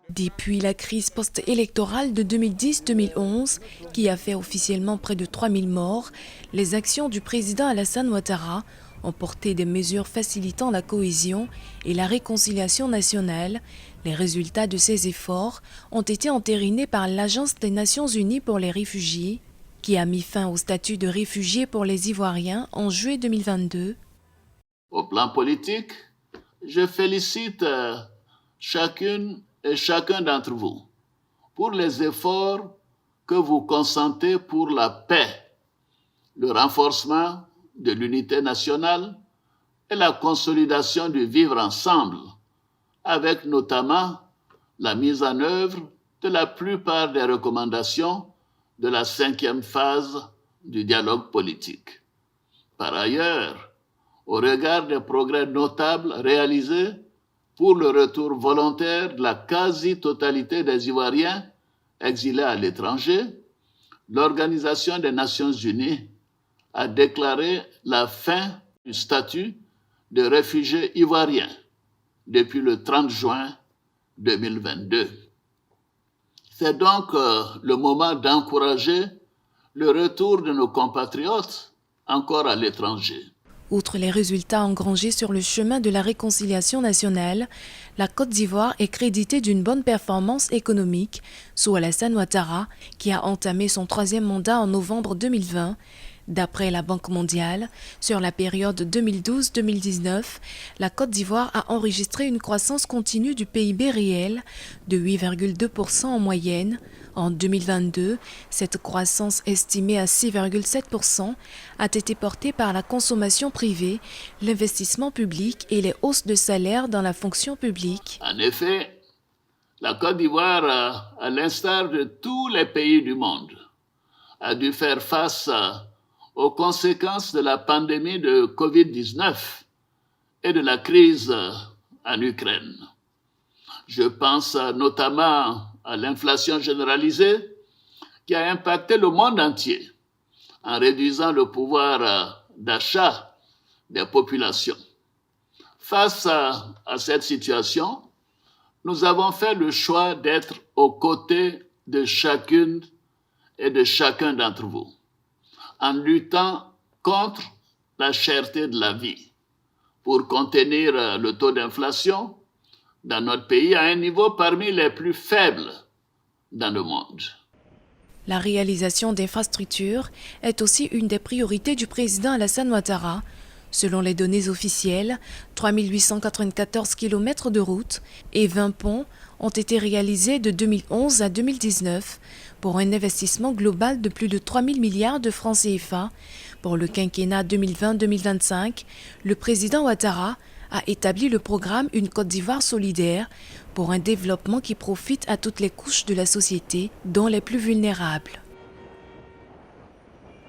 Depuis la crise post-électorale de 2010-2011, qui a fait officiellement près de 3000 morts, les actions du président Alassane Ouattara ont porté des mesures facilitant la cohésion et la réconciliation nationale. Les résultats de ces efforts ont été entérinés par l'Agence des Nations Unies pour les réfugiés, qui a mis fin au statut de réfugié pour les Ivoiriens en juillet 2022. Au plan politique, je félicite chacune et chacun d'entre vous pour les efforts que vous consentez pour la paix, le renforcement de l'unité nationale et la consolidation du vivre ensemble, avec notamment la mise en œuvre de la plupart des recommandations de la 5e phase du dialogue politique. Par ailleurs, au regard des progrès notables réalisés pour le retour volontaire de la quasi-totalité des Ivoiriens exilés à l'étranger, l'Organisation des Nations Unies a déclaré la fin du statut de réfugié ivoirien depuis le 30 juin 2022. C'est donc le moment d'encourager le retour de nos compatriotes encore à l'étranger. Outre les résultats engrangés sur le chemin de la réconciliation nationale, la Côte d'Ivoire est créditée d'une bonne performance économique sous Alassane Ouattara, qui a entamé son 3e mandat en novembre 2020. D'après la Banque mondiale, sur la période 2012-2019, la Côte d'Ivoire a enregistré une croissance continue du PIB réel de 8,2% en moyenne. En 2022, cette croissance estimée à 6,7% a été portée par la consommation privée, l'investissement public et les hausses de salaire dans la fonction publique. En effet, la Côte d'Ivoire, à l'instar de tous les pays du monde, a dû faire face aux conséquences de la pandémie de Covid-19 et de la crise en Ukraine. Je pense notamment à l'inflation généralisée qui a impacté le monde entier en réduisant le pouvoir d'achat des populations. Face à cette situation, nous avons fait le choix d'être aux côtés de chacune et de chacun d'entre vous, en luttant contre la cherté de la vie, pour contenir le taux d'inflation dans notre pays à un niveau parmi les plus faibles dans le monde. La réalisation d'infrastructures est aussi une des priorités du président Alassane Ouattara. Selon les données officielles, 3894 km de routes et 20 ponts ont été réalisés de 2011 à 2019 pour un investissement global de plus de 3 000 milliards de francs CFA. Pour le quinquennat 2020-2025, le président Ouattara a établi le programme Une Côte d'Ivoire solidaire pour un développement qui profite à toutes les couches de la société, dont les plus vulnérables.